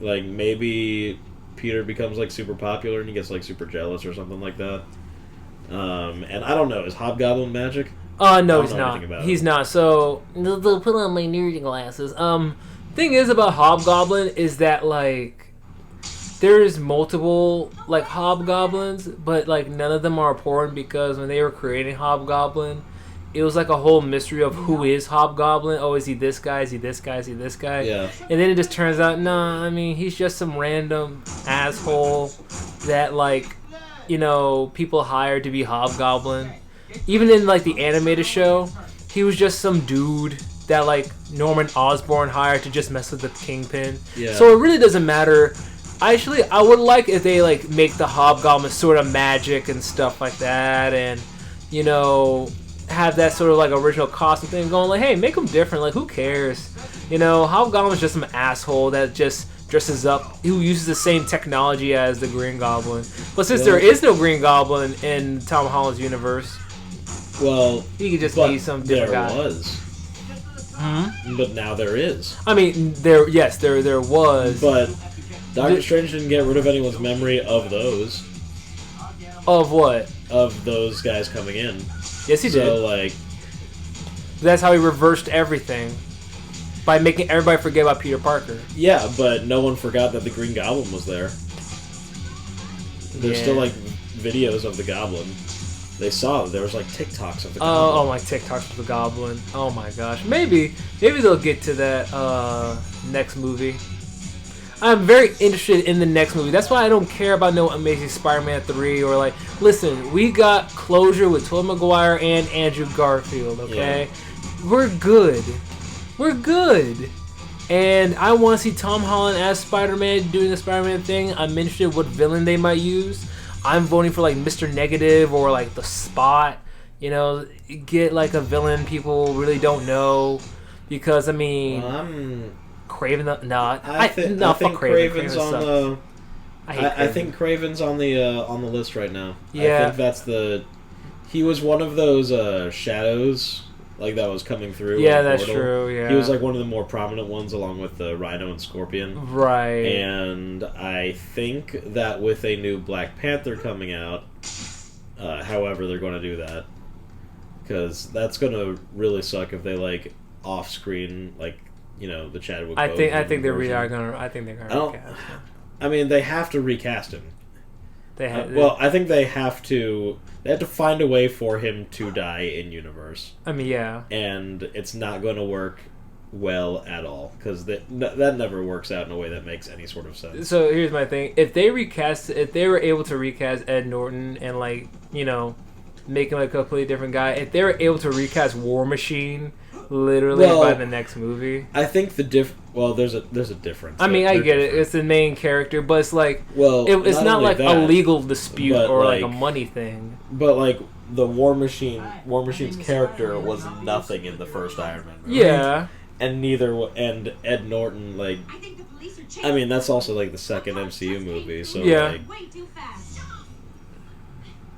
Like, maybe Peter becomes, like, super popular and he gets, like, super jealous or something like that. And I don't know, is Hobgoblin magic? No, he's not. He's not. So, they'll put on my nerd glasses. Thing is about Hobgoblin is that, like, there's multiple, like, Hobgoblins, but, like, none of them are important because when they were creating Hobgoblin, it was like a whole mystery of who is Hobgoblin. Oh, is he this guy? Is he this guy? Is he this guy? Yeah. And then it just turns out, nah, I mean, he's just some random asshole that, like, you know, people hired to be Hobgoblin. Even in, like, the animated show, he was just some dude that, like, Norman Osborn hired to just mess with the Kingpin. Yeah. So it really doesn't matter. Actually, I would like if they, like, make the Hobgoblin sort of magic and stuff like that, and, you know, have that sort of, like, original costume thing going, like, hey, make them different. Like, who cares? You know, Hobgoblin's just some asshole that just dresses up, who uses the same technology as the Green Goblin. But since there is no Green Goblin in Tom Holland's universe, well, he could just be some different guy. There was. But now there is. I mean, there was. But Doctor Strange didn't get rid of anyone's memory of those. Of what? Of those guys coming in. Yes, he did. So, like... That's how he reversed everything. By making everybody forget about Peter Parker. Yeah, but no one forgot that the Green Goblin was there. There's still, like, videos of the Goblin. They saw it. There was, like, TikToks of the Goblin. Oh, like TikToks of the Goblin. Oh, my gosh. Maybe they'll get to that next movie. I'm very interested in the next movie. That's why I don't care about no Amazing Spider-Man 3 or, like, listen, we got closure with Tobey Maguire and Andrew Garfield, okay? Yeah. We're good. We're good. And I want to see Tom Holland as Spider-Man doing the Spider-Man thing. I'm interested in what villain they might use. I'm voting for, like, Mr. Negative or, like, The Spot. You know, get, like, a villain people really don't know. Because, I mean... Craven, I think Craven's on the. I think Craven's on the list right now. Yeah, I think that's the. He was one of those shadows, like that was coming through. Yeah, that's true. Yeah, he was like one of the more prominent ones, along with the Rhino and Scorpion. Right. And I think that with a new Black Panther coming out, however they're going to do that, because that's going to really suck if they like off-screen like. You know, the Chadwick. I think they really are gonna. I think they're gonna recast him. I mean, they have to recast him. They have. Well, I think they have to. They have to find a way for him to die in universe. I mean, yeah. And it's not going to work well at all because that never works out in a way that makes any sort of sense. So here's my thing: if they were able to recast Ed Norton and like you know, make him a completely different guy, if they were able to recast War Machine. Literally by the next movie. I think there's a difference. I mean, I get it. It's the main character, but it's like it's not like a legal dispute or like a money thing. But like the War Machine's character was nothing in the first Iron Man movie. Yeah. And Ed Norton like I mean, that's also like the second MCU movie, so yeah. Like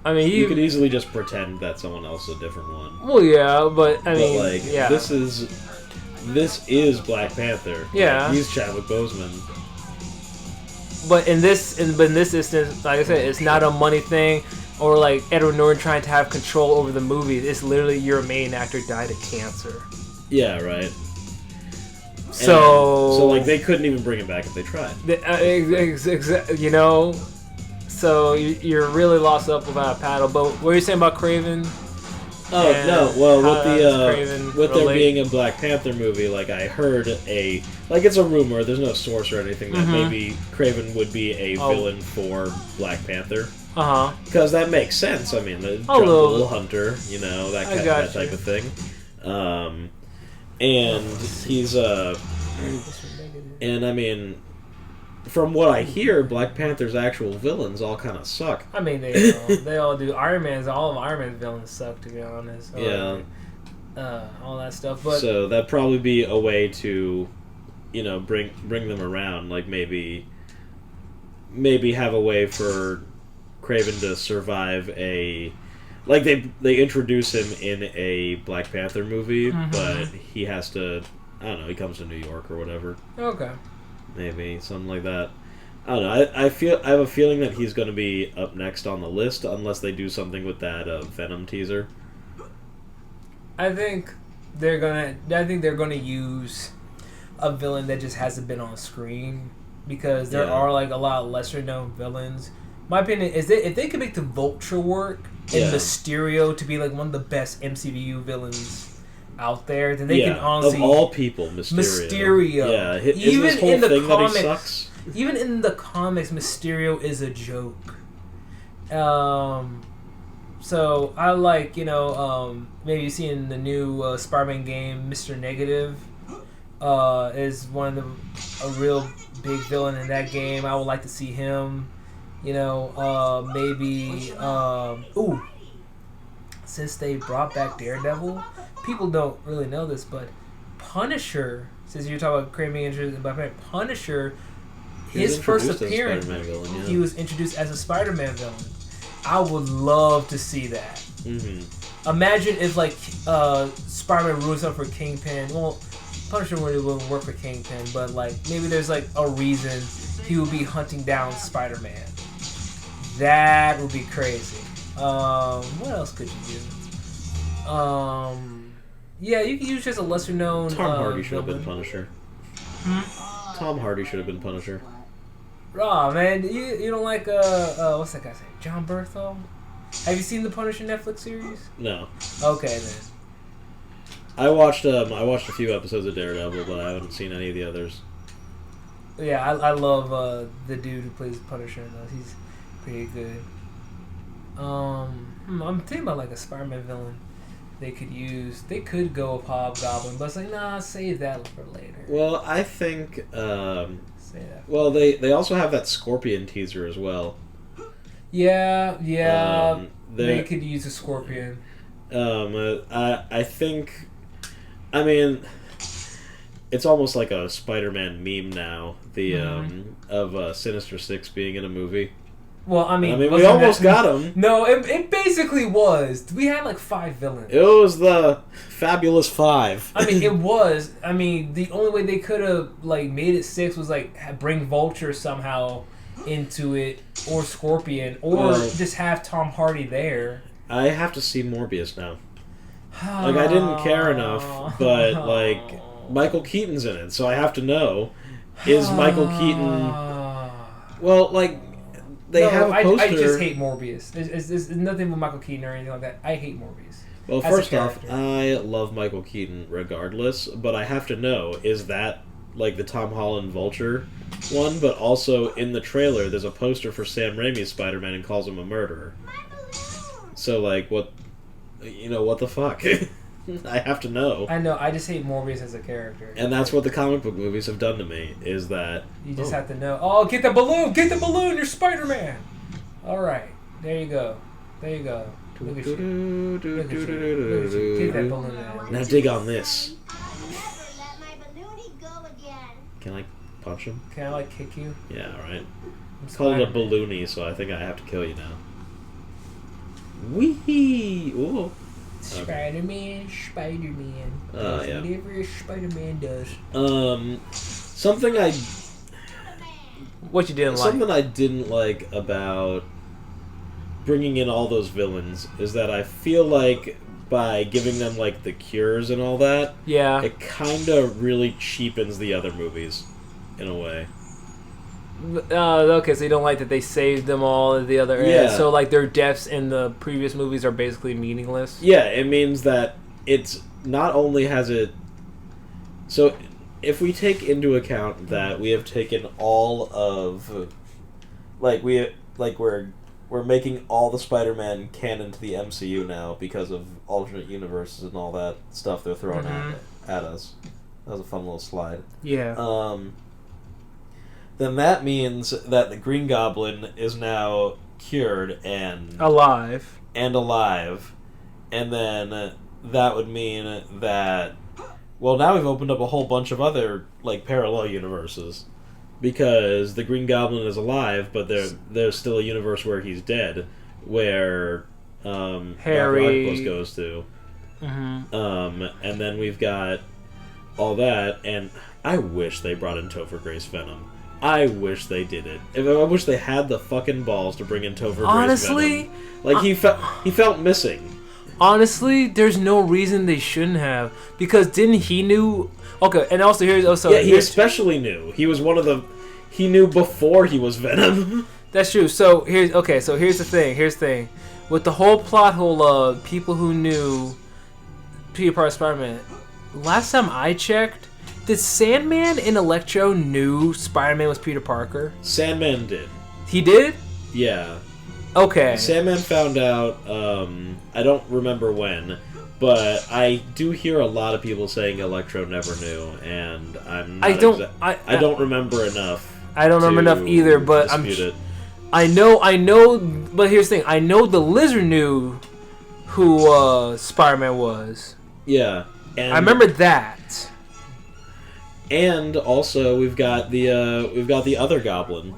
I mean, you could easily just pretend that someone else is a different one. Well, yeah, but I mean, like, yeah. This is Black Panther. Yeah, like, he's Chadwick Boseman. But in this instance, like I said, it's not a money thing or like Edward Norton trying to have control over the movie. It's literally your main actor died of cancer. Yeah, right. So like they couldn't even bring him back if they tried. You know. So you're really lost up without a paddle. But what are you saying about Craven? Oh no! Well, with there relate? being a Black Panther movie, like I heard it's a rumor. There's no source or anything that maybe Craven would be a villain for Black Panther. Because that makes sense. I mean, the jungle hunter, you know, that type of thing. And he's and I mean. From what I hear, Black Panther's actual villains all kind of suck. I mean, they all do. All of Iron Man's villains suck, to be honest. Yeah. All that stuff. But so that'd probably be a way to, you know, bring them around. Like maybe have a way for Kraven to survive like they introduce him in a Black Panther movie, but he has to. I don't know. He comes to New York or whatever. Okay. maybe something like that. I don't know. I have a feeling that he's going to be up next on the list unless they do something with that Venom teaser. I think they're gonna use a villain that just hasn't been on screen because there are like a lot lesser known villains. My opinion is that if they could make the Vulture work and Mysterio to be like one of the best MCU villains out there, then they can honestly of all people, Mysterio. Yeah, even his whole in the thing comics, that he sucks. Even in the comics, Mysterio is a joke. So I like maybe seeing the new Spider-Man game, Mr. Negative, is one of a real big villain in that game. I would like to see him. Maybe since they brought back Daredevil, people don't really know this, but Punisher. Since you're talking about creating interest in Punisher, his first appearance, he was introduced as a Spider-Man villain. I would love to see that. Mm-hmm. Imagine if Spider-Man rules up for Kingpin. Well, Punisher wouldn't work for Kingpin, but maybe there's a reason he would be hunting down Spider-Man. That would be crazy. What else could you do? Yeah, you could use just a lesser known. Tom Hardy should have been Punisher. Tom Hardy should have been Punisher. Oh man, you don't like what's that guy's name? John Berthold? Have you seen the Punisher Netflix series? No. Okay then. I watched a few episodes of Daredevil, but I haven't seen any of the others. Yeah, I love the dude who plays Punisher in those. He's pretty good. I'm thinking about a Spider-Man villain they could use. They could go with Hobgoblin, but it's nah, save that for later. Well, I think well, they also have that Scorpion teaser as well. Yeah. They could use a Scorpion. I think, I mean, it's almost like a Spider-Man meme now. Of Sinister Six being in a movie. Well, I mean we almost got him. No, it basically was. We had 5 villains. It was the Fabulous Five. I mean, it was. I mean, the only way they could have made it 6 was bring Vulture somehow into it, or Scorpion, or just have Tom Hardy there. I have to see Morbius now. I didn't care enough, but Michael Keaton's in it, so I have to know: is Michael Keaton? Well, they have a poster. I just hate Morbius. There's nothing with Michael Keaton or anything like that. I hate Morbius. Well, first off, I love Michael Keaton regardless, but I have to know, is that the Tom Holland Vulture one? But also, in the trailer, there's a poster for Sam Raimi's Spider-Man and calls him a murderer. So, what the fuck? I have to know. I know, I just hate Morbius as a character. And that's what the comic book movies have done to me, is that... You just have to know, oh, get the balloon! Get the balloon! You're Spider-Man! Alright, there you go. There you go. Look at you. Look at you. Get that balloon out. Now dig on this. Can I punch him? Can I, kick you? Yeah, alright. It's called a balloonie, so I think I have to kill you now. Wee! Ooh. Spider-Man. Yeah. Whatever Spider-Man does. Something I... What you didn't like? Something I didn't like about bringing in all those villains is that I feel like by giving them, the cures and all that, it kind of really cheapens the other movies, in a way. Okay, so you don't like that they saved them all at the other end. Yeah. So their deaths in the previous movies are basically meaningless. Yeah, it means that it's not only has it. So, if we take into account that we have taken all of, we're making all the Spider-Man canon to the MCU now because of alternate universes and all that stuff they're throwing at us. That was a fun little slide. Yeah. Then that means that the Green Goblin is now cured and... alive. And then that would mean that... Well, now we've opened up a whole bunch of other, parallel universes. Because the Green Goblin is alive, but there's still a universe where he's dead. Where Harry... Dr. Octopus goes to. Mm-hmm. And then we've got all that, and... I wish they brought in Topher Grace Venom. I wish they did it. I wish they had the fucking balls to bring in Topher Grace Venom. Like, he felt missing. Honestly, there's no reason they shouldn't have. Because didn't he knew... Okay, and also here's... He especially knew. He was one of the... He knew before he was Venom. That's true. So here's the thing. With the whole plot hole of people who knew Peter Parker Spider-Man, last time I checked, did Sandman and Electro knew Spider-Man was Peter Parker? Sandman did. He did? Yeah. Okay. Sandman found out, I don't remember when, but I do hear a lot of people saying Electro never knew, and I don't remember enough. I don't remember enough either, but I know, but here's the thing. I know the Lizard knew who Spider-Man was. Yeah. And I remember that. And also we've got the other Goblin.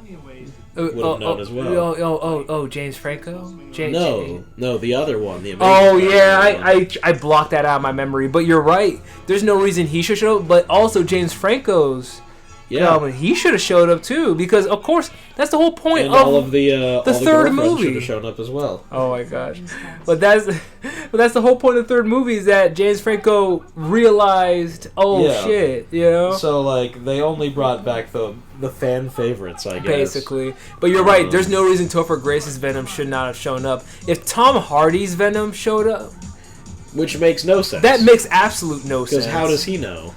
Would have known as well. James Franco? No, the other one. The I blocked that out of my memory. But you're right. There's no reason he should show up. But also James Franco's Goblin, he should have showed up too. Because of course that's the whole point of the third movie. Should have shown up as well. Oh my gosh! But that's the whole point of the third movie is that James Franco realized, shit, you know. So like they only brought back the fan favorites, I guess. Basically, but you're right. There's no reason Topher Grace's Venom should not have shown up. If Tom Hardy's Venom showed up, which makes no sense. That makes absolute no sense. Because how does he know?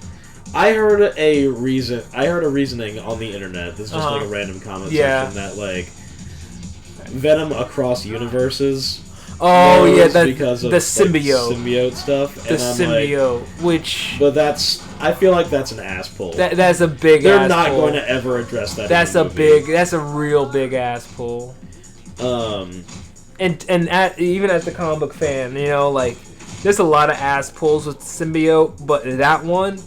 I heard a reasoning on the internet. This is just like a random comment section that like Venom across universes. Oh yeah, because of the symbiote, symbiote stuff. The symbiote, which. But I feel like that's an ass pull. That's a big. They're not going to ever address that. That's a real big ass pull. And even as the comic book fan, you know, like there's a lot of ass pulls with symbiote, but that one.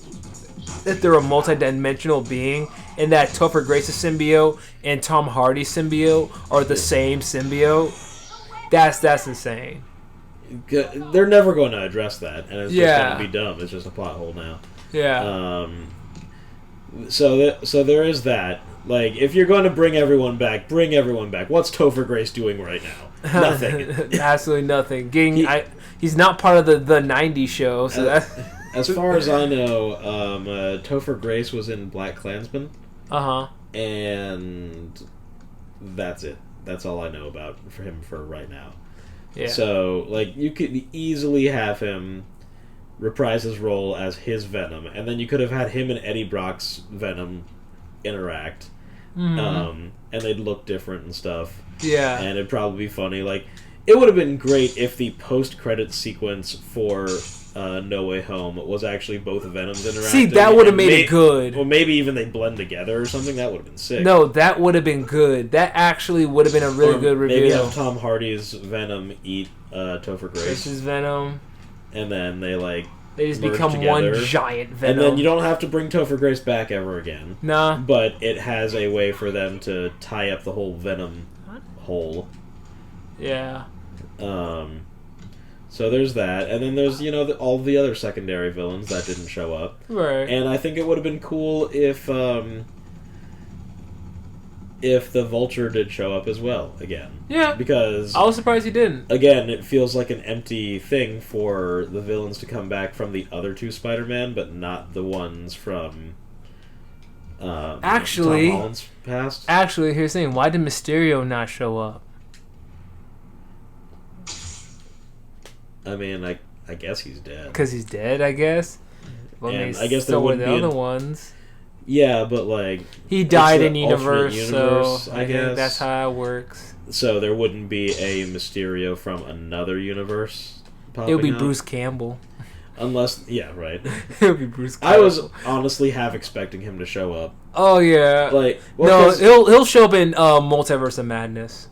That they're a multi-dimensional being, and that Topher Grace's symbiote and Tom Hardy's symbiote are the same symbiote. That's insane. They're never going to address that, and it's just going to be dumb. It's just a plot hole now. Yeah. So there is that. Like, if you're going to bring everyone back, bring everyone back. What's Topher Grace doing right now? Nothing. Absolutely nothing. He's not part of the '90s show, so that's. As far as I know, Topher Grace was in BlacKkKlansman. And that's it. That's all I know about him for right now. Yeah. So, like, you could easily have him reprise his role as his Venom, and then you could have had him and Eddie Brock's Venom interact, and they'd look different and stuff. Yeah. And it'd probably be funny. Like, it would have been great if the post-credit sequence for No Way Home was actually both Venoms interacting. See, that would have made it good. Or maybe even they blend together or something. That would have been sick. No, that would have been good. That actually would have been a really good reveal. Maybe have Tom Hardy's Venom eat Topher Grace's Venom. And then they just become together. One giant Venom. And then you don't have to bring Topher Grace back ever again. Nah. But it has a way for them to tie up the whole Venom hole. Yeah. So there's that, and then there's, all the other secondary villains that didn't show up. Right. And I think it would have been cool if the Vulture did show up as well again. Yeah. Because I was surprised he didn't. Again, it feels like an empty thing for the villains to come back from the other two Spider-Man, but not the ones from Tom Holland's past. Actually, here's the thing. Why did Mysterio not show up? I mean, I guess he's dead. Because he's dead, I guess? Well, and I guess there were wouldn't the be other ones. Yeah, but he died in universe, so I guess that's how it works. So there wouldn't be a Mysterio from another universe popping It would be up? Bruce Campbell. Unless, yeah, right. It would be Bruce Campbell. I was honestly half expecting him to show up. Oh, yeah. He'll show up in Multiverse of Madness.